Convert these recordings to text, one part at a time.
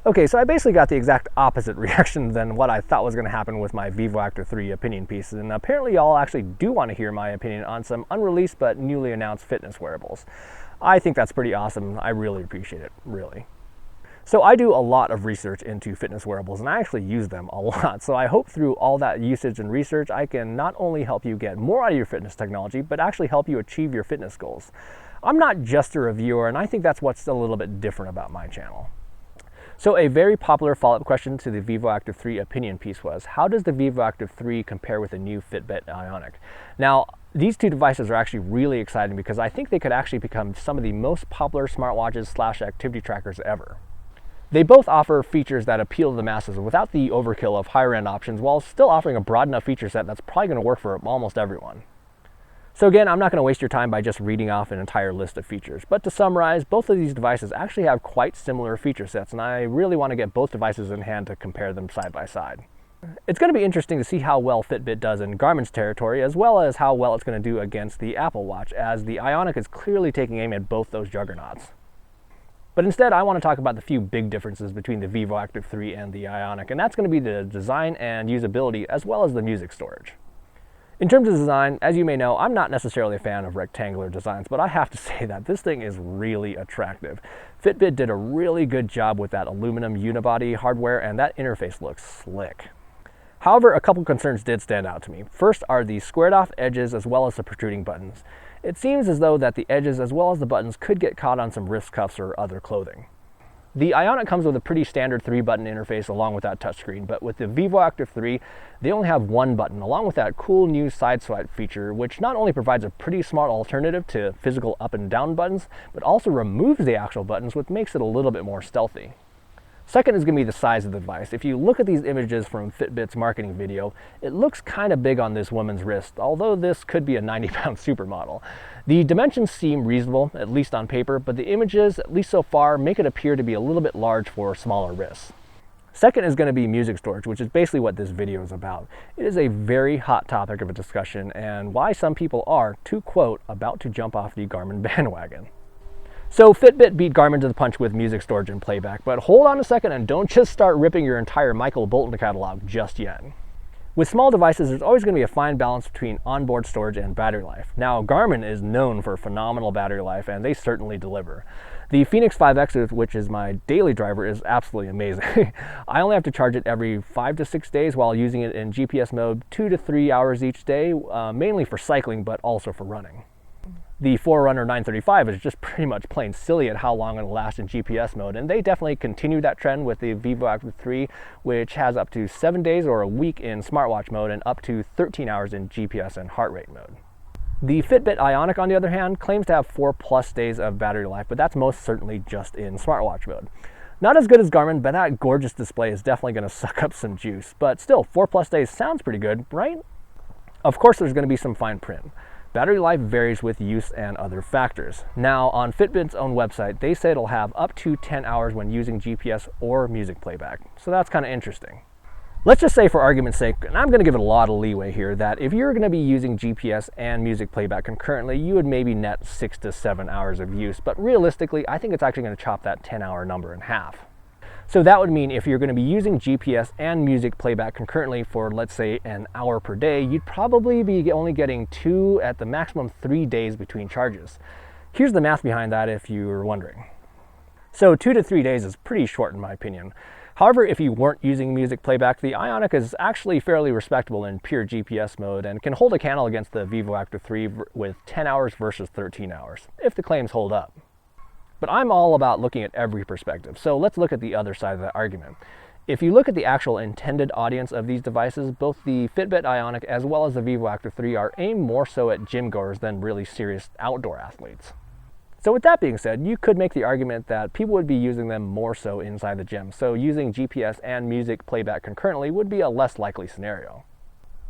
Okay, so I basically got the exact opposite reaction than what I thought was going to happen with my VivoActive 3 opinion piece, and apparently y'all actually do want to hear my opinion on some unreleased but newly announced fitness wearables. I think that's pretty awesome. I really appreciate it, really. So I do a lot of research into fitness wearables, and I actually use them a lot. So I hope through all that usage and research, I can not only help you get more out of your fitness technology, but actually help you achieve your fitness goals. I'm not just a reviewer, and I think that's what's a little bit different about my channel. So a very popular follow-up question to the VivoActive 3 opinion piece was, how does the VivoActive 3 compare with the new FitBit Ionic? Now, these two devices are actually really exciting because I think they could actually become some of the most popular smartwatches / activity trackers ever. They both offer features that appeal to the masses without the overkill of higher-end options, while still offering a broad enough feature set that's probably going to work for almost everyone. So again, I'm not going to waste your time by just reading off an entire list of features, but to summarize, both of these devices actually have quite similar feature sets, and I really want to get both devices in hand to compare them side by side. It's going to be interesting to see how well Fitbit does in Garmin's territory, as well as how well it's going to do against the Apple Watch, as the Ionic is clearly taking aim at both those juggernauts. But instead, I want to talk about the few big differences between the VivoActive 3 and the Ionic, and that's going to be the design and usability, as well as the music storage. In terms of design, as you may know, I'm not necessarily a fan of rectangular designs, but I have to say that this thing is really attractive. Fitbit did a really good job with that aluminum unibody hardware, and that interface looks slick. However, a couple concerns did stand out to me. First are the squared off edges as well as the protruding buttons. It seems as though that the edges as well as the buttons could get caught on some wrist cuffs or other clothing. The Ionic comes with a pretty standard 3-button interface along with that touchscreen, but with the VivoActive 3, they only have one button, along with that cool new side swipe feature, which not only provides a pretty smart alternative to physical up and down buttons, but also removes the actual buttons, which makes it a little bit more stealthy. Second is going to be the size of the device. If you look at these images from Fitbit's marketing video, it looks kind of big on this woman's wrist, although this could be a 90-pound supermodel. The dimensions seem reasonable, at least on paper, but the images, at least so far, make it appear to be a little bit large for smaller wrists. Second is going to be music storage, which is basically what this video is about. It is a very hot topic of a discussion, and why some people are, to quote, about to jump off the Garmin bandwagon. So Fitbit beat Garmin to the punch with music storage and playback, but hold on a second and don't just start ripping your entire Michael Bolton catalog just yet. With small devices, there's always going to be a fine balance between onboard storage and battery life. Now, Garmin is known for phenomenal battery life, and they certainly deliver. The Fenix 5X, which is my daily driver, is absolutely amazing. I only have to charge it every 5 to 6 days while using it in GPS mode 2 to 3 hours each day, mainly for cycling, but also for running. The Forerunner 935 is just pretty much plain silly at how long it'll last in GPS mode, and they definitely continue that trend with the VivoActive 3, which has up to 7 days or a week in smartwatch mode and up to 13 hours in GPS and heart rate mode. The Fitbit Ionic, on the other hand, claims to have 4+ days of battery life, but that's most certainly just in smartwatch mode. Not as good as Garmin, but that gorgeous display is definitely going to suck up some juice, but still, 4+ days sounds pretty good, right? Of course, there's going to be some fine print. Battery life varies with use and other factors. Now, on Fitbit's own website, they say it'll have up to 10 hours when using GPS or music playback. So that's kind of interesting. Let's just say, for argument's sake, and I'm going to give it a lot of leeway here, that if you're going to be using GPS and music playback concurrently, you would maybe net 6 to 7 hours of use. But realistically, I think it's actually going to chop that 10-hour number in half. So that would mean if you're going to be using GPS and music playback concurrently for, let's say, an hour per day, you'd probably be only getting 2 at the maximum 3 days between charges. Here's the math behind that if you were wondering. So 2 to 3 days is pretty short in my opinion. However, if you weren't using music playback, the Ionic is actually fairly respectable in pure GPS mode and can hold a candle against the VivoActive 3 with 10 hours versus 13 hours, if the claims hold up. But I'm all about looking at every perspective, so let's look at the other side of that argument. If you look at the actual intended audience of these devices, both the Fitbit Ionic as well as the VivoActive 3 are aimed more so at gym goers than really serious outdoor athletes. So with that being said, you could make the argument that people would be using them more so inside the gym, so using GPS and music playback concurrently would be a less likely scenario.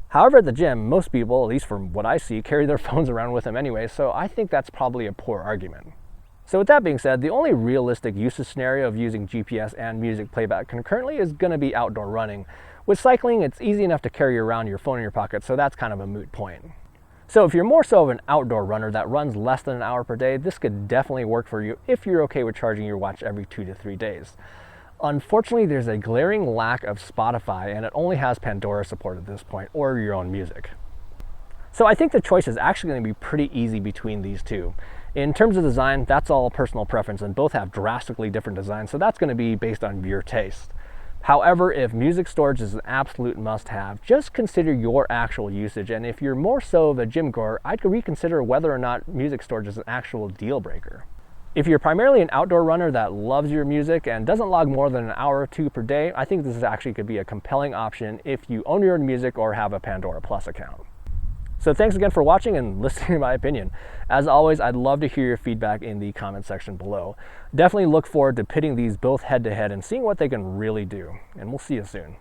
However, at the gym, most people, at least from what I see, carry their phones around with them anyway, so I think that's probably a poor argument. So with that being said, the only realistic usage scenario of using GPS and music playback concurrently is going to be outdoor running. With cycling, it's easy enough to carry around your phone in your pocket, so that's kind of a moot point. So if you're more so of an outdoor runner that runs less than an hour per day, this could definitely work for you if you're okay with charging your watch every 2 to 3 days. Unfortunately, there's a glaring lack of Spotify, and it only has Pandora support at this point, or your own music. So I think the choice is actually going to be pretty easy between these two. In terms of design, that's all personal preference, and both have drastically different designs, so that's going to be based on your taste. However, if music storage is an absolute must-have, just consider your actual usage, and if you're more so of a gym goer, I'd reconsider whether or not music storage is an actual deal breaker. If you're primarily an outdoor runner that loves your music and doesn't log more than an hour or two per day, I think this actually could be a compelling option if you own your own music or have a Pandora Plus account. So thanks again for watching and listening to my opinion. As always, I'd love to hear your feedback in the comment section below. Definitely look forward to pitting these both head to head and seeing what they can really do. And we'll see you soon.